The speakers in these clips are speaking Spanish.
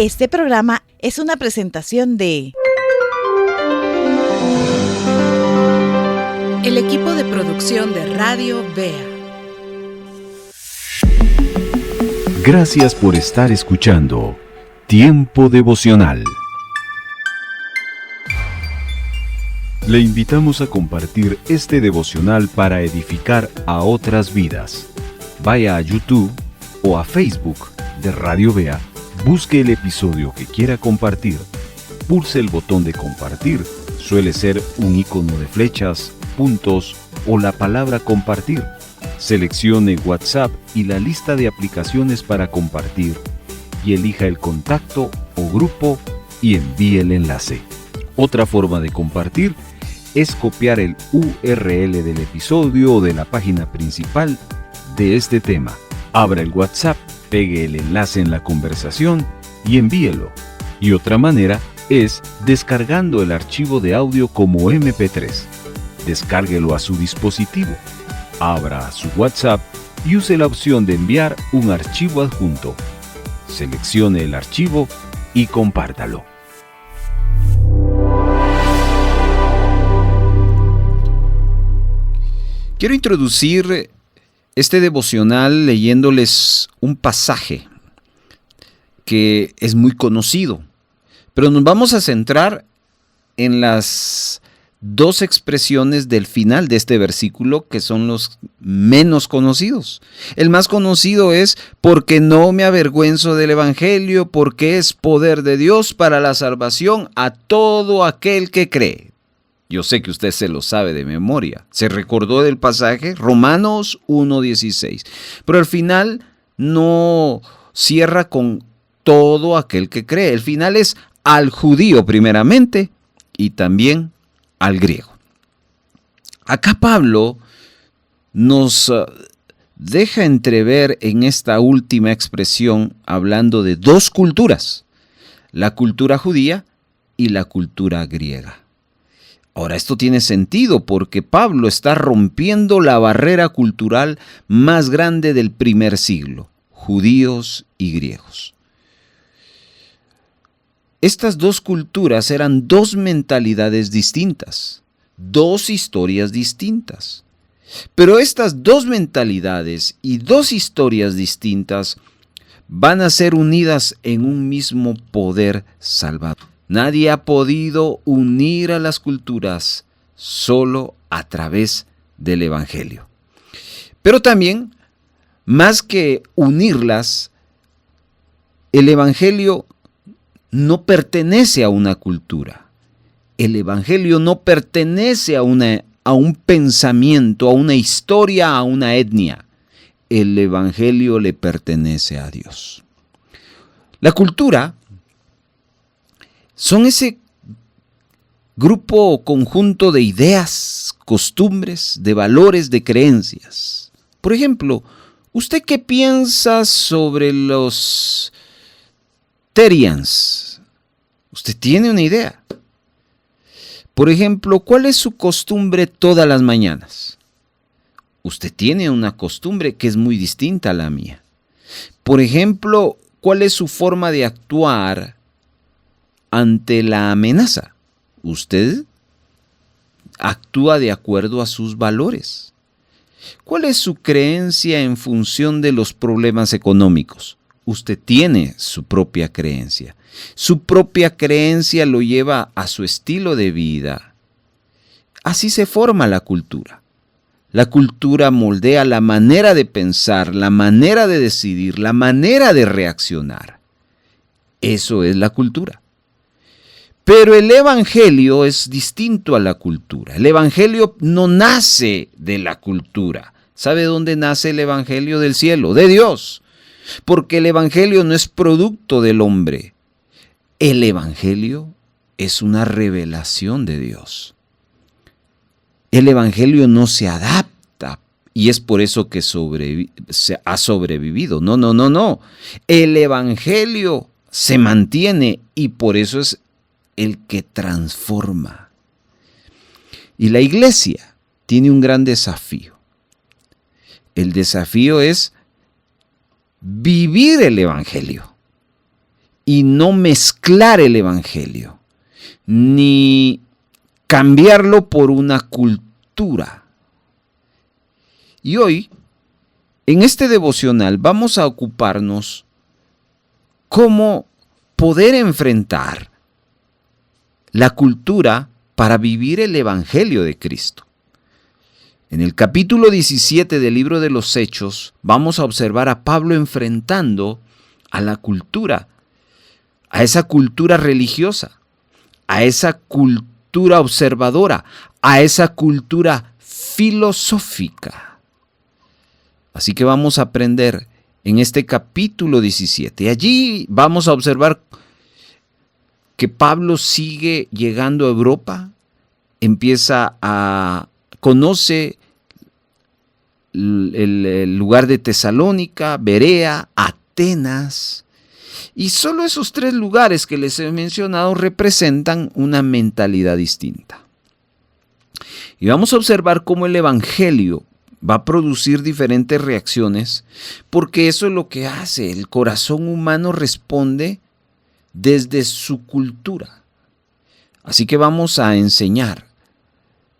Este programa es una presentación de el equipo de producción de Radio Vea. Gracias por estar escuchando Tiempo Devocional. Le invitamos a compartir este devocional para edificar a otras vidas. Vaya a YouTube o a Facebook de Radio Vea, busque el episodio que quiera compartir, pulse el botón de compartir, suele ser un icono de flechas, puntos o la palabra compartir. Seleccione WhatsApp y la lista de aplicaciones para compartir y elija el contacto o grupo y envíe el enlace. Otra forma de compartir es copiar el URL del episodio o de la página principal de este tema. Abra el WhatsApp, pegue el enlace en la conversación y envíelo. Y otra manera es descargando el archivo de audio como MP3. Descárguelo a su dispositivo. Abra su WhatsApp y use la opción de enviar un archivo adjunto. Seleccione el archivo y compártalo. Quiero introducir este devocional leyéndoles un pasaje que es muy conocido, pero nos vamos a centrar en las dos expresiones del final de este versículo que son los menos conocidos. El más conocido es: porque no me avergüenzo del Evangelio, porque es poder de Dios para la salvación a todo aquel que cree. Yo sé que usted se lo sabe de memoria. Se recordó del pasaje Romanos 1:16. Pero al final no cierra con todo aquel que cree. El final es al judío primeramente y también al griego. Acá Pablo nos deja entrever en esta última expresión hablando de dos culturas, la cultura judía y la cultura griega. Ahora, esto tiene sentido porque Pablo está rompiendo la barrera cultural más grande del primer siglo, judíos y griegos. Estas dos culturas eran dos mentalidades distintas, dos historias distintas. Pero estas dos mentalidades y dos historias distintas van a ser unidas en un mismo poder salvador. Nadie ha podido unir a las culturas solo a través del Evangelio. Pero también, más que unirlas, el Evangelio no pertenece a una cultura. El Evangelio no pertenece a un pensamiento, a una historia, a una etnia. El Evangelio le pertenece a Dios. La cultura son ese grupo o conjunto de ideas, costumbres, de valores, de creencias. Por ejemplo, ¿usted qué piensa sobre los Terians? ¿Usted tiene una idea? Por ejemplo, ¿cuál es su costumbre todas las mañanas? Usted tiene una costumbre que es muy distinta a la mía. Por ejemplo, ¿cuál es su forma de actuar ante la amenaza? Usted actúa de acuerdo a sus valores. ¿Cuál es su creencia en función de los problemas económicos? Usted tiene su propia creencia. Su propia creencia lo lleva a su estilo de vida. Así se forma la cultura. La cultura moldea la manera de pensar, la manera de decidir, la manera de reaccionar. Eso es la cultura. Pero el Evangelio es distinto a la cultura. El Evangelio no nace de la cultura. ¿Sabe dónde nace el Evangelio? Del cielo, de Dios. Porque el Evangelio no es producto del hombre. El Evangelio es una revelación de Dios. El Evangelio no se adapta y es por eso que se ha sobrevivido. No. El Evangelio se mantiene y por eso es el que transforma. Y la iglesia tiene un gran desafío. El desafío es vivir el Evangelio. y no mezclar el evangelio, ni cambiarlo por una cultura. Y hoy, en este devocional, vamos a ocuparnos cómo poder enfrentar la cultura para vivir el evangelio de Cristo. En el capítulo 17 del libro de los Hechos, vamos a observar a Pablo enfrentando a la cultura, a esa cultura religiosa, a esa cultura observadora, a esa cultura filosófica. Así que vamos a aprender en este capítulo 17. Allí vamos a observar que Pablo sigue llegando a Europa, conoce el lugar de Tesalónica, Berea, Atenas, y solo esos 3 lugares que les he mencionado representan una mentalidad distinta. Y vamos a observar cómo el evangelio va a producir diferentes reacciones, porque eso es lo que hace. El corazón humano responde desde su cultura. Así que vamos a enseñar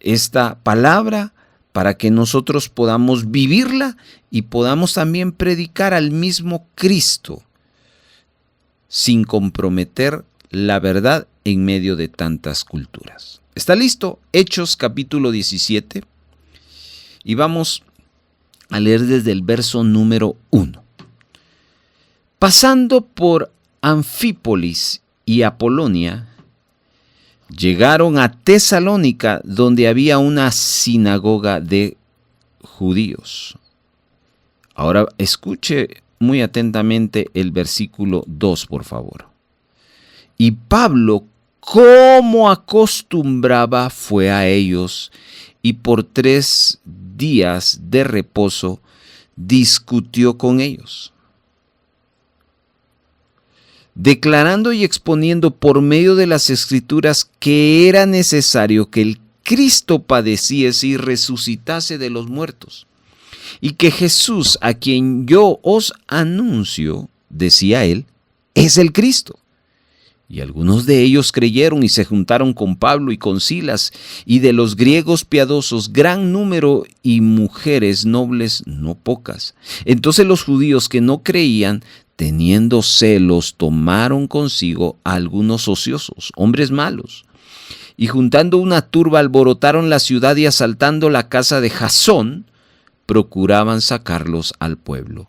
esta palabra para que nosotros podamos vivirla y podamos también predicar al mismo Cristo sin comprometer la verdad en medio de tantas culturas. ¿Está listo? Hechos capítulo 17. Y vamos a leer desde el verso número 1. Pasando por Anfípolis y Apolonia, llegaron a Tesalónica, donde había una sinagoga de judíos. Ahora escuche muy atentamente el versículo 2, por favor. Y Pablo, como acostumbraba, fue a ellos, y por 3 días de reposo discutió con ellos, declarando y exponiendo por medio de las Escrituras que era necesario que el Cristo padeciese y resucitase de los muertos, y que Jesús, a quien yo os anuncio, decía él, es el Cristo. Y algunos de ellos creyeron y se juntaron con Pablo y con Silas, y de los griegos piadosos gran número, y mujeres nobles no pocas. Entonces los judíos que no creían, teniendo celos, tomaron consigo a algunos ociosos, hombres malos, y juntando una turba alborotaron la ciudad, y asaltando la casa de Jasón, procuraban sacarlos al pueblo.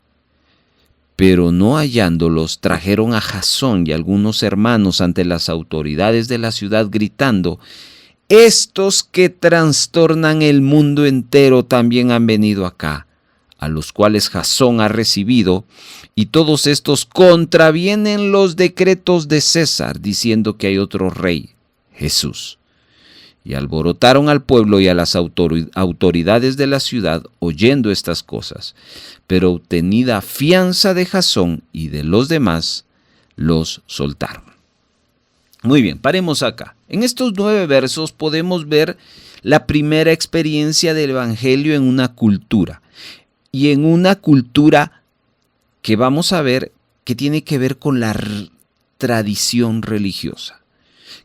Pero no hallándolos, trajeron a Jasón y algunos hermanos ante las autoridades de la ciudad, gritando: estos que trastornan el mundo entero también han venido acá, a los cuales Jasón ha recibido, y todos estos contravienen los decretos de César, diciendo que hay otro rey, Jesús. Y alborotaron al pueblo y a las autoridades de la ciudad, oyendo estas cosas. Pero obtenida fianza de Jasón y de los demás, los soltaron. Muy bien, paremos acá. En estos 9 versos podemos ver la primera experiencia del evangelio en una cultura. Y en una cultura que vamos a ver que tiene que ver con la tradición religiosa.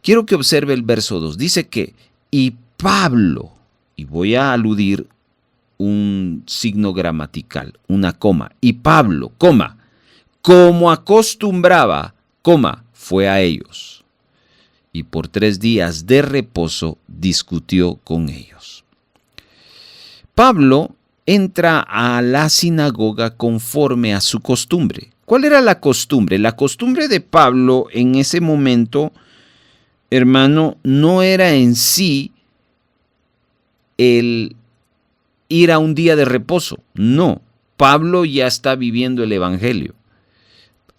Quiero que observe el verso 2. Dice que, y Pablo, y voy a aludir un signo gramatical, una coma, y Pablo, coma, como acostumbraba, coma, fue a ellos. Y por 3 días de reposo discutió con ellos. Pablo entra a la sinagoga conforme a su costumbre. ¿Cuál era la costumbre? La costumbre de Pablo en ese momento, hermano, no era en sí el ir a un día de reposo. No, Pablo ya está viviendo el evangelio.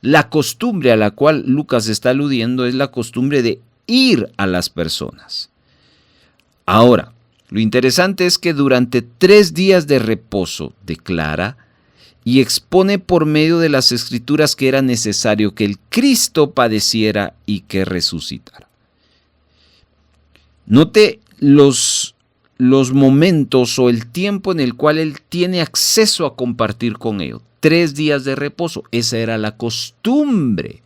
La costumbre a la cual Lucas está aludiendo es la costumbre de ir a las personas. Ahora, lo interesante es que durante 3 días de reposo declara y expone por medio de las Escrituras que era necesario que el Cristo padeciera y que resucitara. Note los momentos o el tiempo en el cual él tiene acceso a compartir con ellos. 3 días de reposo, esa era la costumbre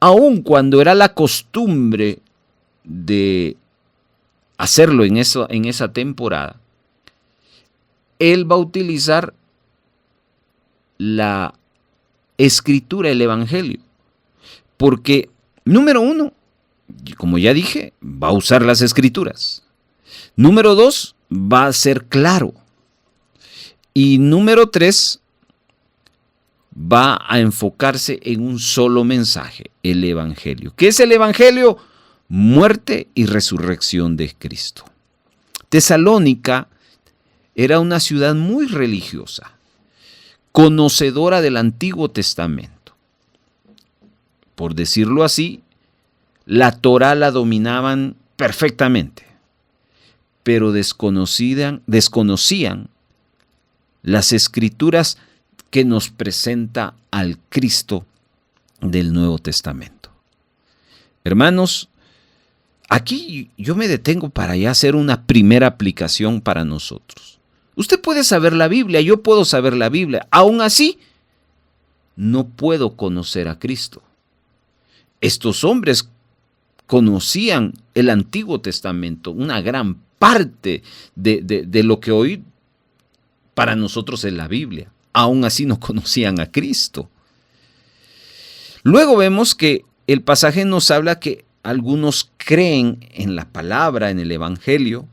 aun cuando era la costumbre de hacerlo en esa temporada, él va a utilizar la escritura, el evangelio, porque número 1, como ya dije, va a usar las escrituras. Número 2, va a ser claro. Y número 3, va a enfocarse en un solo mensaje, el evangelio. ¿Qué es el evangelio? Muerte y resurrección de Cristo. Tesalónica era una ciudad muy religiosa, conocedora del Antiguo Testamento. Por decirlo así, la Torá la dominaban perfectamente, pero desconocían las escrituras que nos presenta al Cristo del Nuevo Testamento. Hermanos, aquí yo me detengo para ya hacer una primera aplicación para nosotros. Usted puede saber la Biblia, yo puedo saber la Biblia. Aún así, no puedo conocer a Cristo. Estos hombres conocían el Antiguo Testamento, una gran parte de lo que hoy para nosotros es la Biblia. Aún así no conocían a Cristo. Luego vemos que el pasaje nos habla que algunos creen en la palabra, en el Evangelio,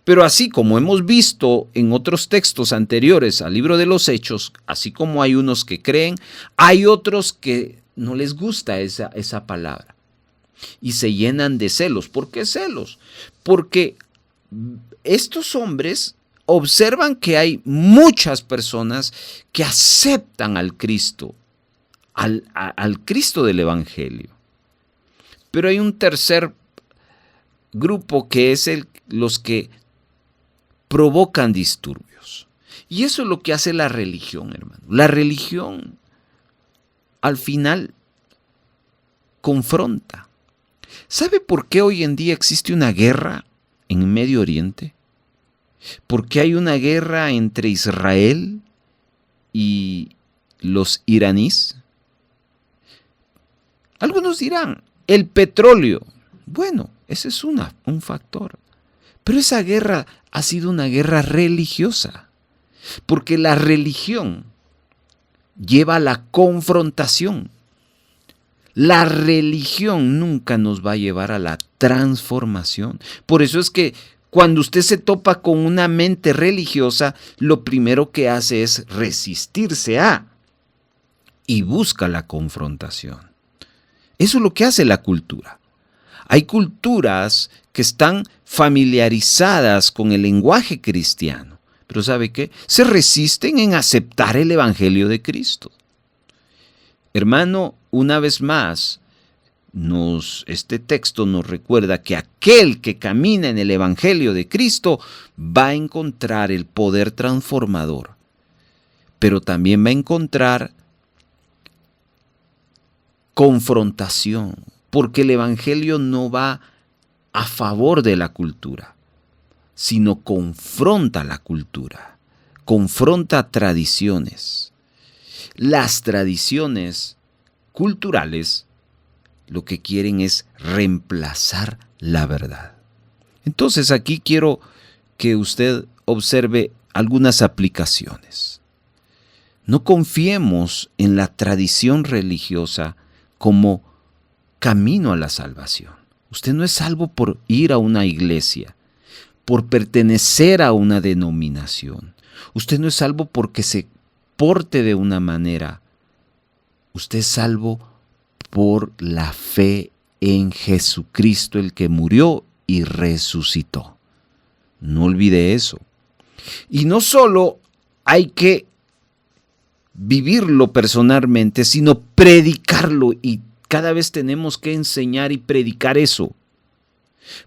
pero así como hemos visto en otros textos anteriores al libro de los Hechos, así como hay unos que creen, hay otros que no les gusta esa palabra y se llenan de celos. ¿Por qué celos? Porque estos hombres observan que hay muchas personas que aceptan al Cristo, al Cristo del Evangelio. Pero hay un tercer grupo que es los que provocan disturbios. Y eso es lo que hace la religión, hermano. La religión, al final, confronta. ¿Sabe por qué hoy en día existe una guerra en Medio Oriente? Porque hay una guerra entre Israel y los iraníes. Algunos dirán, el petróleo. Bueno, ese es un factor. Pero esa guerra ha sido una guerra religiosa. Porque la religión lleva a la confrontación. La religión nunca nos va a llevar a la transformación. Por eso es que cuando usted se topa con una mente religiosa, lo primero que hace es resistirse y busca la confrontación. Eso es lo que hace la cultura. Hay culturas que están familiarizadas con el lenguaje cristiano, pero ¿sabe qué? Se resisten en aceptar el Evangelio de Cristo. Hermano, una vez más, este texto nos recuerda que aquel que camina en el Evangelio de Cristo va a encontrar el poder transformador, pero también va a encontrar confrontación, porque el Evangelio no va a favor de la cultura, sino confronta la cultura, confronta tradiciones. Las tradiciones culturales lo que quieren es reemplazar la verdad. Entonces aquí quiero que usted observe algunas aplicaciones. No confiemos en la tradición religiosa como camino a la salvación. Usted no es salvo por ir a una iglesia, por pertenecer a una denominación. Usted no es salvo porque se porte de una manera. Usted es salvo por la fe en Jesucristo, el que murió y resucitó. No olvide eso. Y no solo hay que vivirlo personalmente, sino predicarlo, y cada vez tenemos que enseñar y predicar eso.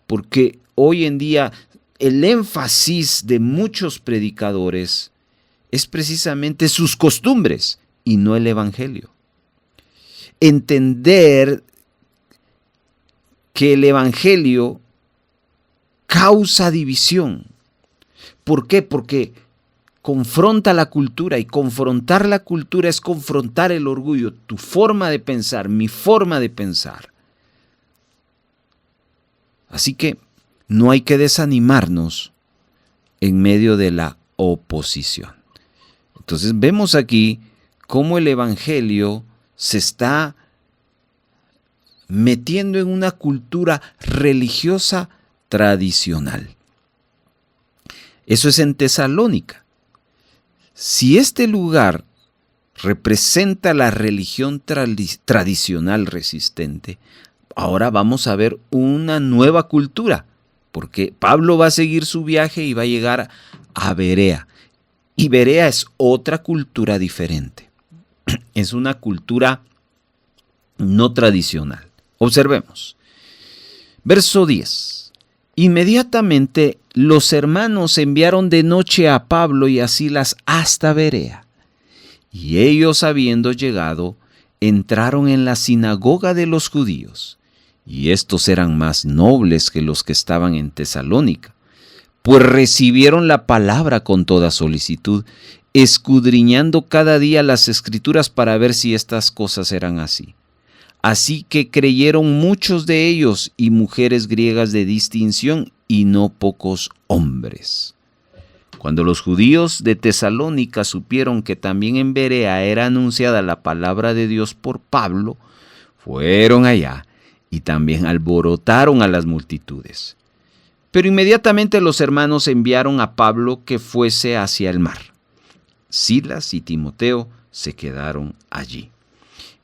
Porque hoy en día el énfasis de muchos predicadores es precisamente sus costumbres y no el Evangelio. Entender que el Evangelio causa división. ¿Por qué? Porque confronta la cultura, y confrontar la cultura es confrontar el orgullo, tu forma de pensar, mi forma de pensar. Así que no hay que desanimarnos en medio de la oposición. Entonces vemos aquí cómo el evangelio se está metiendo en una cultura religiosa tradicional. Eso es en Tesalónica. Si este lugar representa la religión tradicional resistente, ahora vamos a ver una nueva cultura, porque Pablo va a seguir su viaje y va a llegar a Berea. Y Berea es otra cultura diferente. Es una cultura no tradicional. Observemos. Verso 10. Inmediatamente los hermanos enviaron de noche a Pablo y a Silas hasta Berea. Y ellos, habiendo llegado, entraron en la sinagoga de los judíos. Y estos eran más nobles que los que estaban en Tesalónica, pues recibieron la palabra con toda solicitud, escudriñando cada día las Escrituras para ver si estas cosas eran así. Así que creyeron muchos de ellos y mujeres griegas de distinción y no pocos hombres. Cuando los judíos de Tesalónica supieron que también en Berea era anunciada la palabra de Dios por Pablo, fueron allá y también alborotaron a las multitudes. Pero inmediatamente los hermanos enviaron a Pablo que fuese hacia el mar. Silas y Timoteo se quedaron allí.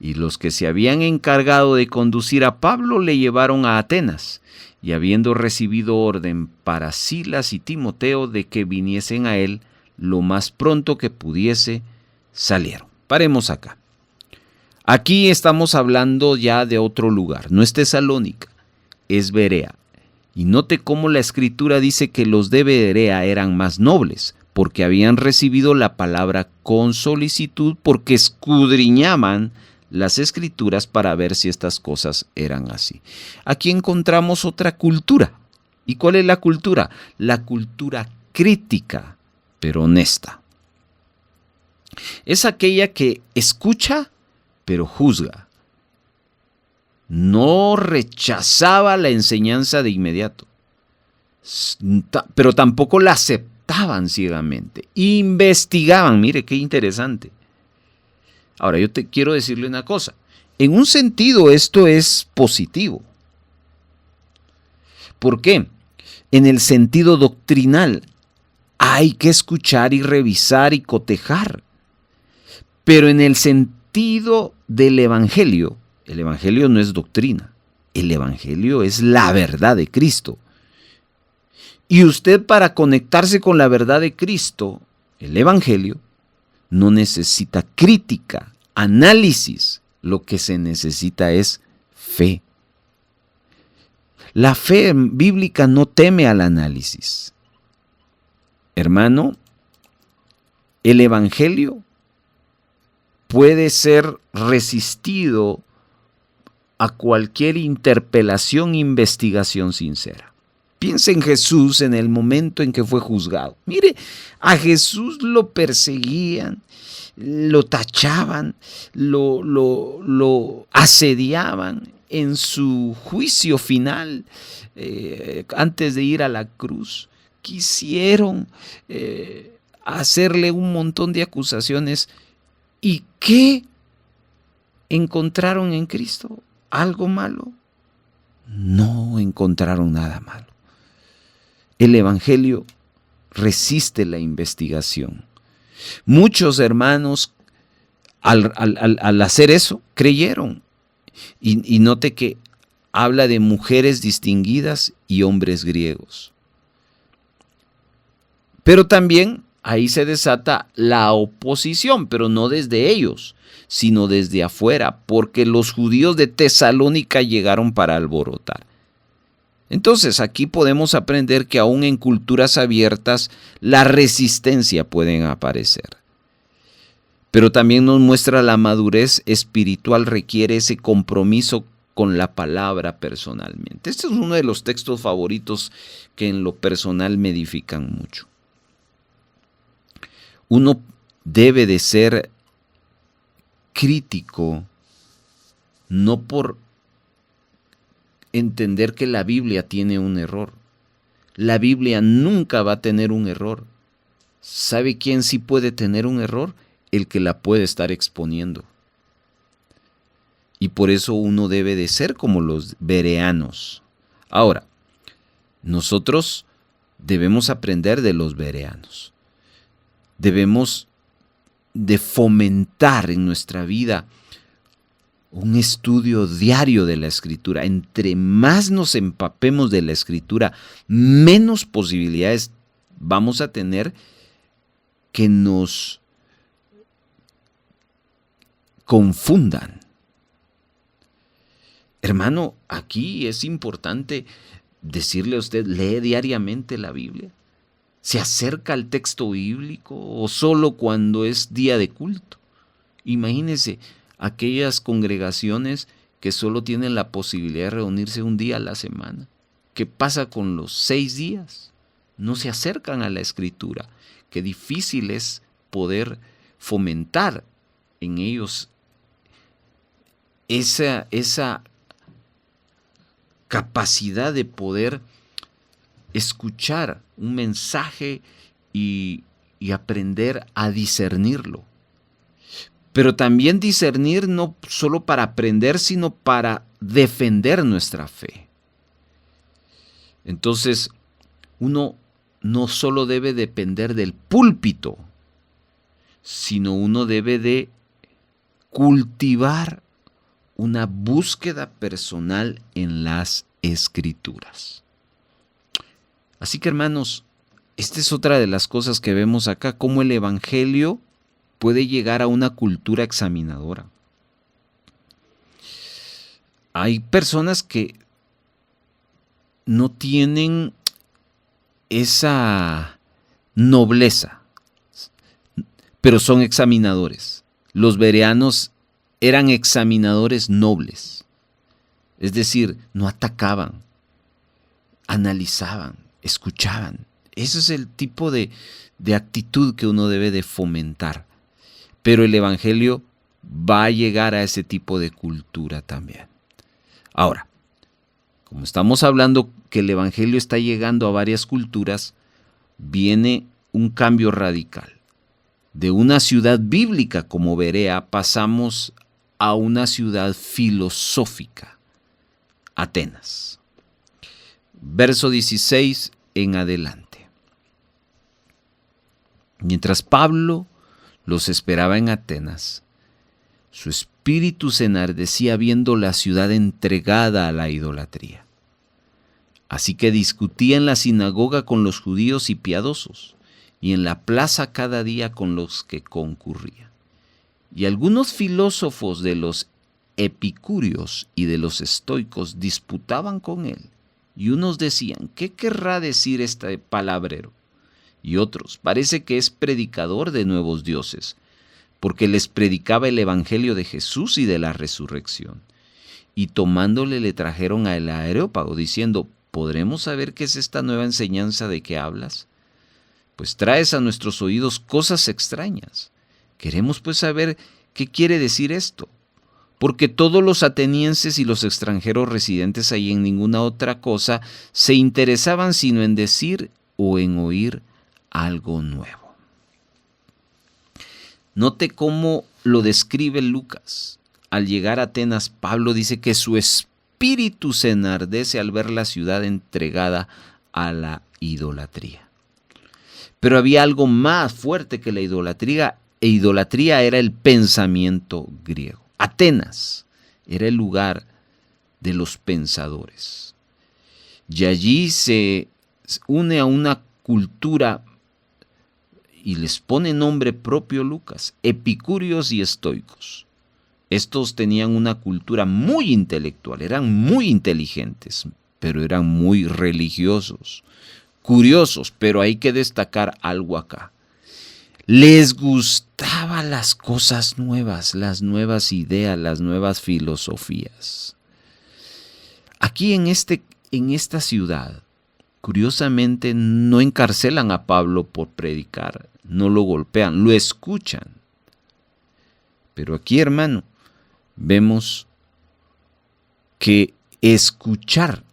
Y los que se habían encargado de conducir a Pablo le llevaron a Atenas, y habiendo recibido orden para Silas y Timoteo de que viniesen a él lo más pronto que pudiese, salieron. Paremos acá. Aquí estamos hablando ya de otro lugar, no es Tesalónica, es Berea. Y note cómo la Escritura dice que los de Berea eran más nobles, porque habían recibido la palabra con solicitud, porque escudriñaban las Escrituras para ver si estas cosas eran así. Aquí encontramos otra cultura. ¿Y cuál es la cultura? La cultura crítica, pero honesta. Es aquella que escucha, pero juzga. No rechazaba la enseñanza de inmediato, pero tampoco la aceptaban ciegamente. Investigaban, mire qué interesante. Ahora, yo te quiero decirle una cosa. En un sentido, esto es positivo. ¿Por qué? En el sentido doctrinal, hay que escuchar y revisar y cotejar. Pero en el sentido del Evangelio, el Evangelio no es doctrina. El Evangelio es la verdad de Cristo. Y usted, para conectarse con la verdad de Cristo, el Evangelio, no necesita crítica, análisis. Lo que se necesita es fe. La fe bíblica no teme al análisis. Hermano, el Evangelio puede ser resistido a cualquier interpelación e investigación sincera. Piensa en Jesús en el momento en que fue juzgado. Mire, a Jesús lo perseguían, lo tachaban, lo asediaban en su juicio final, antes de ir a la cruz. Quisieron hacerle un montón de acusaciones. ¿Y qué encontraron en Cristo? ¿Algo malo? No encontraron nada malo. El Evangelio resiste la investigación. Muchos hermanos, al hacer eso, creyeron. Y note que habla de mujeres distinguidas y hombres griegos. Pero también ahí se desata la oposición, pero no desde ellos, sino desde afuera, porque los judíos de Tesalónica llegaron para alborotar. Entonces aquí podemos aprender que aún en culturas abiertas la resistencia puede aparecer. Pero también nos muestra la madurez espiritual requiere ese compromiso con la palabra personalmente. Este es uno de los textos favoritos que en lo personal me edifican mucho. uno debe de ser crítico, no por entender que la Biblia tiene un error. La Biblia nunca va a tener un error. ¿Sabe quién sí puede tener un error? El que la puede estar exponiendo. Y por eso uno debe de ser como los bereanos. Ahora, nosotros debemos aprender de los bereanos. Debemos de fomentar en nuestra vida un estudio diario de la Escritura. Entre más nos empapemos de la Escritura, menos posibilidades vamos a tener que nos confundan. Hermano, aquí es importante decirle a usted, ¿lee diariamente la Biblia? ¿Se acerca al texto bíblico o solo cuando es día de culto? Imagínese aquellas congregaciones que solo tienen la posibilidad de reunirse un día a la semana. ¿Qué pasa con los 6 días? No se acercan a la Escritura. Qué difícil es poder fomentar en ellos esa capacidad de poder escuchar un mensaje y aprender a discernirlo. Pero también discernir no solo para aprender, sino para defender nuestra fe. Entonces, uno no solo debe depender del púlpito, sino uno debe de cultivar una búsqueda personal en las Escrituras. Así que, hermanos, esta es otra de las cosas que vemos acá, cómo el Evangelio puede llegar a una cultura examinadora. Hay personas que no tienen esa nobleza, pero son examinadores. Los bereanos eran examinadores nobles, es decir, no atacaban, analizaban, escuchaban. Ese es el tipo de actitud que uno debe de fomentar. Pero el Evangelio va a llegar a ese tipo de cultura también. Ahora, como estamos hablando que el Evangelio está llegando a varias culturas, viene un cambio radical. De una ciudad bíblica como Berea pasamos a una ciudad filosófica, Atenas. Verso 16 en adelante. Mientras Pablo los esperaba en Atenas, su espíritu se enardecía viendo la ciudad entregada a la idolatría. Así que discutía en la sinagoga con los judíos y piadosos, y en la plaza cada día con los que concurrían. Y algunos filósofos de los epicúreos y de los estoicos disputaban con él, y unos decían, ¿qué querrá decir este palabrero? Y otros, parece que es predicador de nuevos dioses, porque les predicaba el evangelio de Jesús y de la resurrección. Y tomándole le trajeron al Areópago, diciendo, ¿podremos saber qué es esta nueva enseñanza de que hablas? Pues traes a nuestros oídos cosas extrañas. Queremos pues saber qué quiere decir esto, porque todos los atenienses y los extranjeros residentes ahí en ninguna otra cosa se interesaban sino en decir o en oír algo nuevo. Note cómo lo describe Lucas. Al llegar a Atenas, Pablo dice que su espíritu se enardece al ver la ciudad entregada a la idolatría. Pero había algo más fuerte que la idolatría, e idolatría era el pensamiento griego. Atenas era el lugar de los pensadores. Y allí se une a una cultura, y les pone nombre propio Lucas, epicúreos y estoicos. Estos tenían una cultura muy intelectual, eran muy inteligentes, pero eran muy religiosos, curiosos, pero hay que destacar algo acá. Les gustaban las cosas nuevas, las nuevas ideas, las nuevas filosofías. Aquí en esta ciudad curiosamente no encarcelan a Pablo por predicar, no lo golpean, lo escuchan. Pero aquí, hermano, vemos que escuchar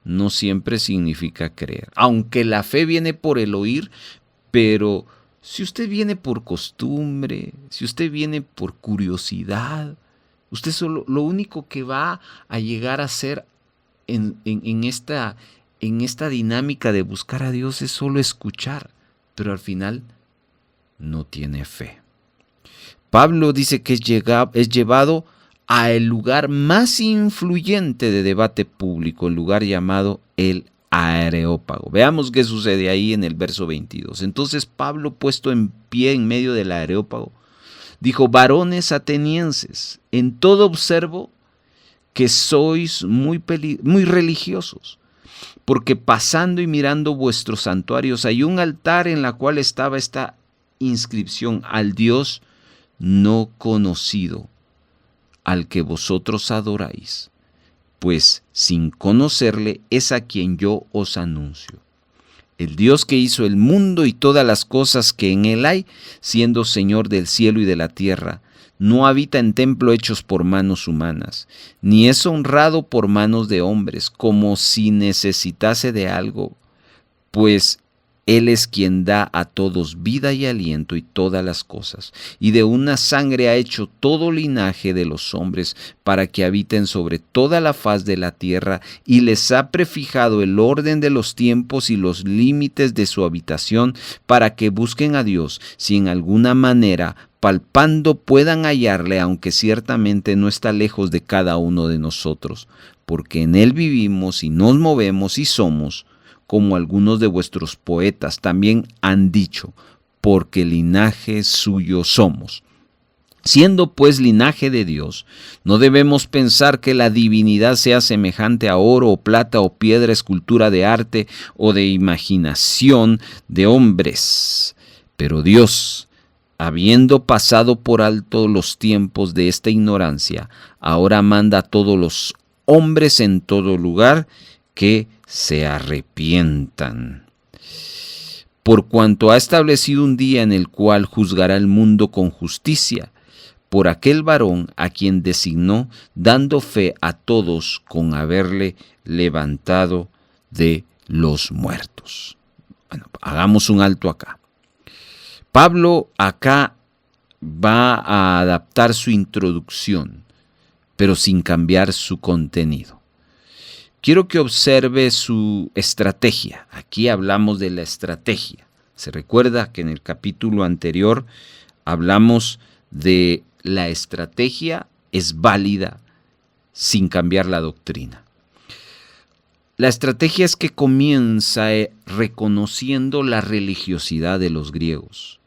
no siempre significa creer. Aunque la fe viene por el oír, pero si usted viene por costumbre, si usted viene por curiosidad, usted solo lo único que va a llegar a hacer en esta dinámica de buscar a Dios es solo escuchar, pero al final no tiene fe. Pablo dice que es llevado a el lugar más influyente de debate público, el lugar llamado el Areópago. Veamos qué sucede ahí en el verso 22. Entonces Pablo, puesto en pie en medio del Areópago, dijo: varones atenienses, en todo observo que sois muy religiosos, porque pasando y mirando vuestros santuarios hay un altar en la cual estaba esta inscripción: al Dios no conocido, al que vosotros adoráis, pues sin conocerle es a quien yo os anuncio. El Dios que hizo el mundo y todas las cosas que en él hay, siendo Señor del cielo y de la tierra, no habita en templo hechos por manos humanas, ni es honrado por manos de hombres, como si necesitase de algo, pues Él es quien da a todos vida y aliento y todas las cosas, y de una sangre ha hecho todo linaje de los hombres para que habiten sobre toda la faz de la tierra, y les ha prefijado el orden de los tiempos y los límites de su habitación, para que busquen a Dios, si en alguna manera palpando puedan hallarle, aunque ciertamente no está lejos de cada uno de nosotros, porque en Él vivimos y nos movemos y somos, como algunos de vuestros poetas también han dicho, porque linaje suyo somos. Siendo pues linaje de Dios, no debemos pensar que la divinidad sea semejante a oro o plata o piedra, escultura de arte o de imaginación de hombres. Pero Dios, habiendo pasado por alto los tiempos de esta ignorancia, ahora manda a todos los hombres en todo lugar que se arrepientan. Por cuanto ha establecido un día en el cual juzgará el mundo con justicia, por aquel varón a quien designó, dando fe a todos con haberle levantado de los muertos. Bueno, hagamos un alto acá. Pablo acá va a adaptar su introducción, pero sin cambiar su contenido. Quiero que observe su estrategia. Aquí hablamos de la estrategia. Se recuerda que en el capítulo anterior hablamos de la estrategia es válida sin cambiar la doctrina. La estrategia es que comienza reconociendo la religiosidad de los griegos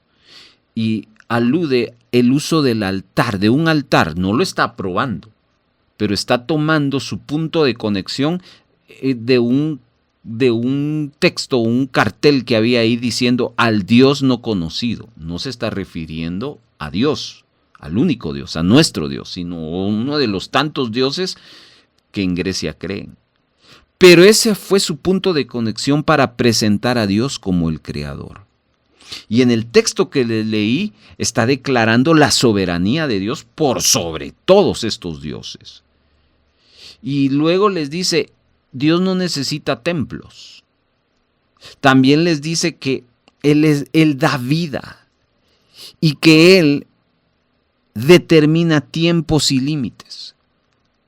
y alude el uso del altar, de un altar, no lo está aprobando, pero está tomando su punto de conexión de un texto, un cartel que había ahí diciendo al Dios no conocido. No se está refiriendo a Dios, al único Dios, a nuestro Dios, sino a uno de los tantos dioses que en Grecia creen. Pero ese fue su punto de conexión para presentar a Dios como el Creador. Y en el texto que le leí está declarando la soberanía de Dios por sobre todos estos dioses. Y luego les dice, Dios no necesita templos. También les dice que Él da vida y que Él determina tiempos y límites.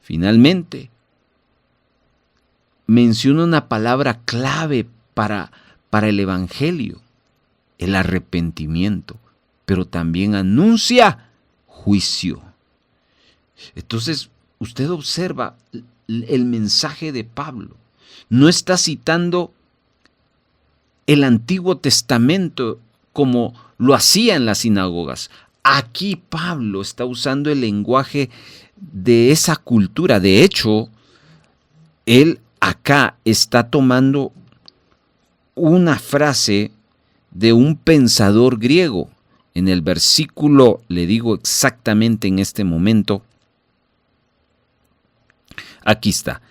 Finalmente, menciona una palabra clave para el Evangelio, el arrepentimiento, pero también anuncia juicio. Entonces, usted observa el mensaje de Pablo. No está citando el Antiguo Testamento como lo hacía en las sinagogas. Aquí Pablo está usando el lenguaje de esa cultura. De hecho, él acá está tomando una frase de un pensador griego. En el versículo, le digo exactamente en este momento, aquí está,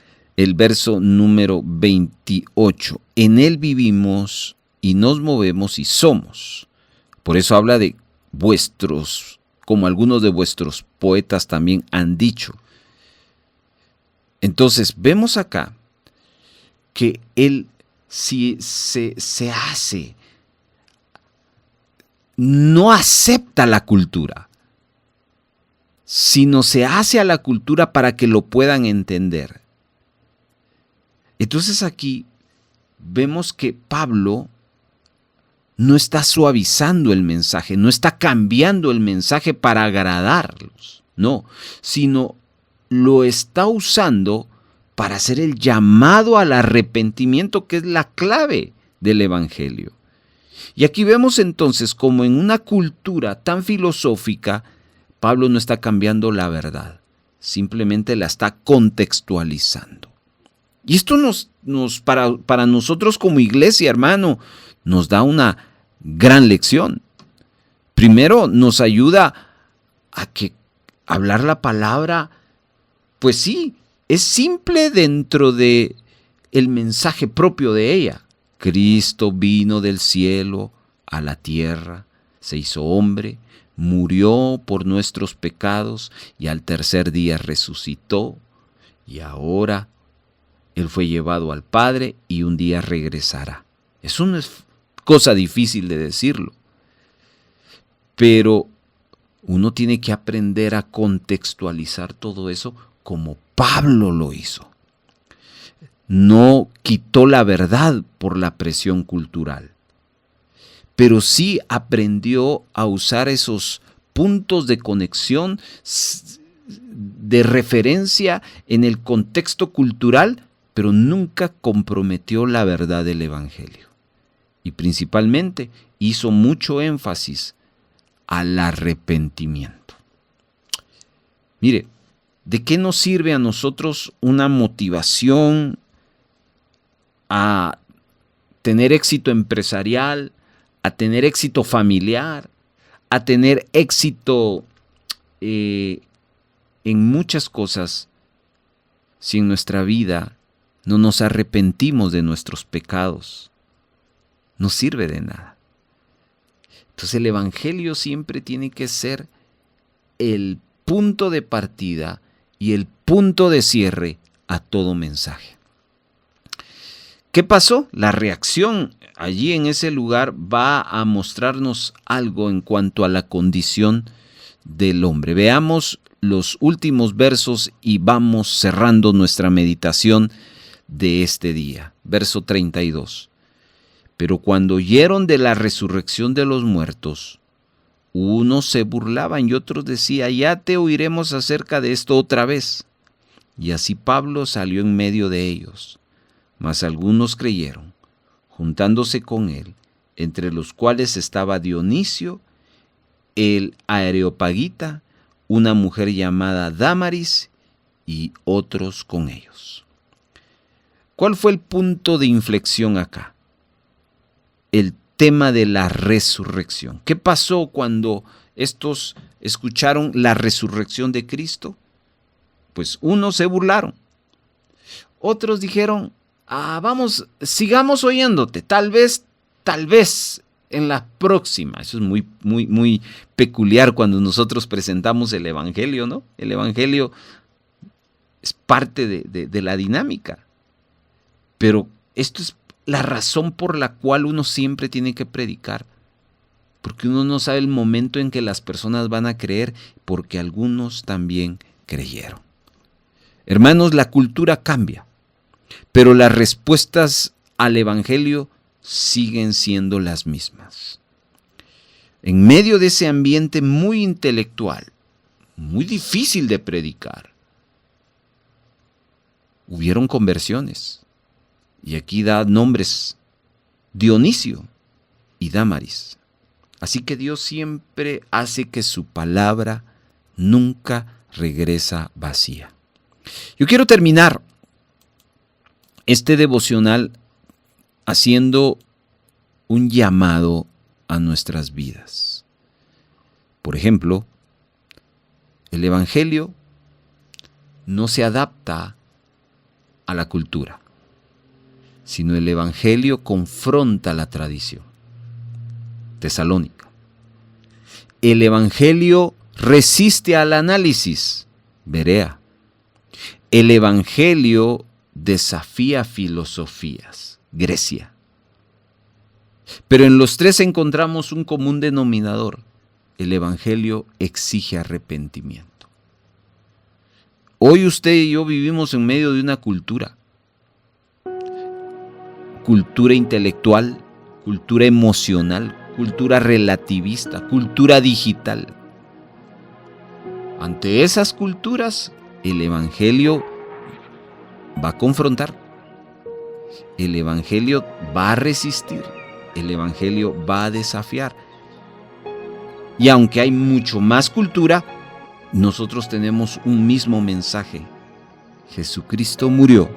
el verso número 28. En Él vivimos y nos movemos y somos. Por eso habla de vuestros, como algunos de vuestros poetas también han dicho. Entonces vemos acá que Él si se hace, no acepta la cultura, sino se hace a la cultura para que lo puedan entender. Entonces aquí vemos que Pablo no está suavizando el mensaje, no está cambiando el mensaje para agradarlos, no, sino lo está usando para hacer el llamado al arrepentimiento, que es la clave del Evangelio. Y aquí vemos entonces como en una cultura tan filosófica, Pablo no está cambiando la verdad, simplemente la está contextualizando. Y esto para nosotros como iglesia, hermano, nos da una gran lección. Primero, nos ayuda a que hablar la palabra, pues sí, es simple dentro de el mensaje propio de ella. Cristo vino del cielo a la tierra, se hizo hombre, murió por nuestros pecados y al tercer día resucitó, y ahora Él fue llevado al Padre y un día regresará. Eso no es cosa difícil de decirlo, pero uno tiene que aprender a contextualizar todo eso como Pablo lo hizo. No quitó la verdad por la presión cultural, pero sí aprendió a usar esos puntos de conexión, de referencia en el contexto cultural, pero nunca comprometió la verdad del Evangelio. Y principalmente hizo mucho énfasis al arrepentimiento. Mire, ¿de qué nos sirve a nosotros una motivación a tener éxito empresarial, a tener éxito familiar, a tener éxito en muchas cosas, si en nuestra vida no nos arrepentimos de nuestros pecados? No sirve de nada. Entonces el Evangelio siempre tiene que ser el punto de partida y el punto de cierre a todo mensaje. ¿Qué pasó? La reacción allí en ese lugar va a mostrarnos algo en cuanto a la condición del hombre. Veamos los últimos versos y vamos cerrando nuestra meditación de este día. Verso 32. Pero cuando oyeron de la resurrección de los muertos, unos se burlaban y otros decían: ya te oiremos acerca de esto otra vez. Y así Pablo salió en medio de ellos. Mas algunos creyeron, juntándose con él, entre los cuales estaba Dionisio, el Areopagita, una mujer llamada Dámaris y otros con ellos. ¿Cuál fue el punto de inflexión acá? El tema de la resurrección. ¿Qué pasó cuando estos escucharon la resurrección de Cristo? Pues unos se burlaron. Otros dijeron: vamos, sigamos oyéndote, tal vez en la próxima. Eso es muy peculiar cuando nosotros presentamos el Evangelio, ¿no? El Evangelio es parte de la dinámica. Pero esto es la razón por la cual uno siempre tiene que predicar. Porque uno no sabe el momento en que las personas van a creer, porque algunos también creyeron. Hermanos, la cultura cambia, pero las respuestas al Evangelio siguen siendo las mismas. En medio de ese ambiente muy intelectual, muy difícil de predicar, hubieron conversiones. Y aquí da nombres: Dionisio y Dámaris. Así que Dios siempre hace que su palabra nunca regresa vacía. Yo quiero terminar este devocional haciendo un llamado a nuestras vidas. Por ejemplo, el Evangelio no se adapta a la cultura, sino el Evangelio confronta la tradición. Tesalónica. El Evangelio resiste al análisis. Berea. El Evangelio desafía filosofías. Grecia. Pero en los tres encontramos un común denominador. El Evangelio exige arrepentimiento. Hoy usted y yo vivimos en medio de una cultura intelectual, cultura emocional, cultura relativista, cultura digital. Ante esas culturas, el Evangelio va a confrontar, el Evangelio va a resistir, el Evangelio va a desafiar. Y aunque hay mucho más cultura, nosotros tenemos un mismo mensaje. Jesucristo murió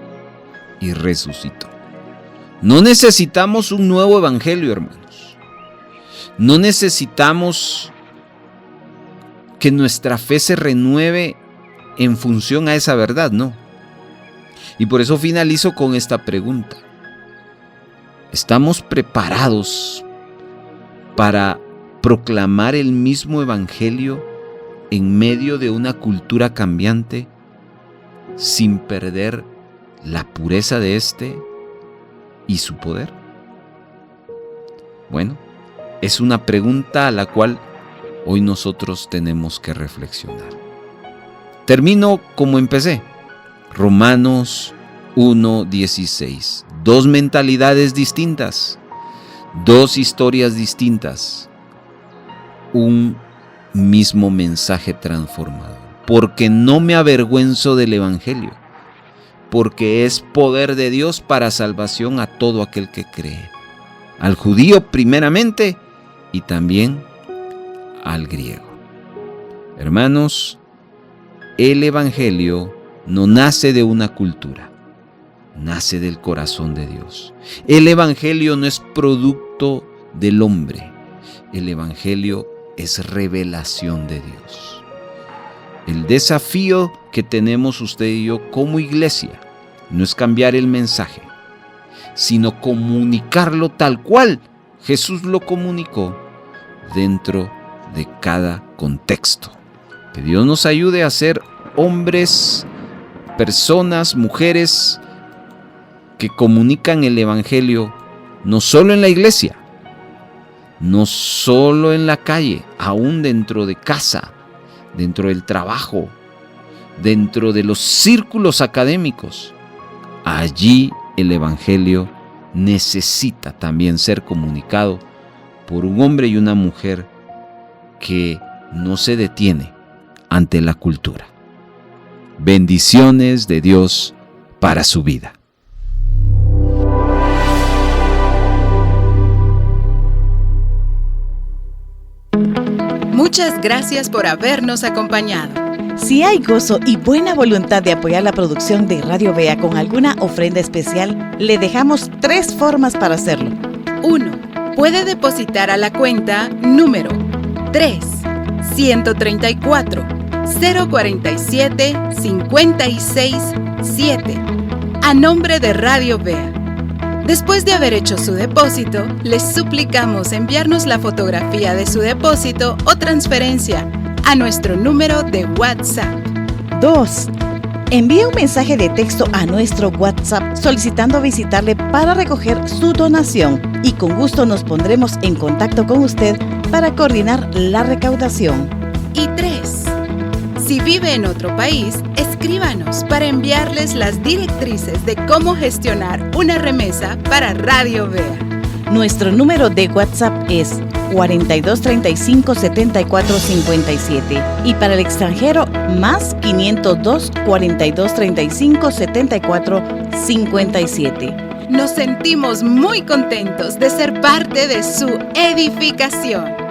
y resucitó. No necesitamos un nuevo evangelio, hermanos. No necesitamos que nuestra fe se renueve en función a esa verdad, no. Y por eso finalizo con esta pregunta. ¿Estamos preparados para proclamar el mismo evangelio en medio de una cultura cambiante sin perder la pureza de éste y su poder? Bueno, es una pregunta a la cual hoy nosotros tenemos que reflexionar. Termino como empecé. Romanos 1:16. Dos mentalidades distintas, dos historias distintas, un mismo mensaje transformador. Porque no me avergüenzo del evangelio, porque es poder de Dios para salvación a todo aquel que cree, al judío primeramente y también al griego. Hermanos, el evangelio no nace de una cultura, nace del corazón de Dios. El evangelio no es producto del hombre, el evangelio es revelación de Dios. El desafío que tenemos usted y yo como iglesia no es cambiar el mensaje, sino comunicarlo tal cual Jesús lo comunicó dentro de cada contexto. Que Dios nos ayude a ser hombres, personas, mujeres que comunican el evangelio no solo en la iglesia, no solo en la calle, aún dentro de casa, dentro del trabajo, dentro de los círculos académicos. Allí el evangelio necesita también ser comunicado por un hombre y una mujer que no se detiene ante la cultura. Bendiciones de Dios para su vida. Muchas gracias por habernos acompañado. Si hay gozo y buena voluntad de apoyar la producción de Radio Vea con alguna ofrenda especial, le dejamos 3 formas para hacerlo. 1. Puede depositar a la cuenta número 3-134-047-56-7 a nombre de Radio Vea. Después de haber hecho su depósito, les suplicamos enviarnos la fotografía de su depósito o transferencia a nuestro número de WhatsApp. 2. Envía un mensaje de texto a nuestro WhatsApp solicitando visitarle para recoger su donación y con gusto nos pondremos en contacto con usted para coordinar la recaudación. Y 3. Si vive en otro país, escríbanos para enviarles las directrices de cómo gestionar una remesa para Radio Vea. Nuestro número de WhatsApp es 4235 74 57 y para el extranjero más 502 4235 74 57. Nos sentimos muy contentos de ser parte de su edificación.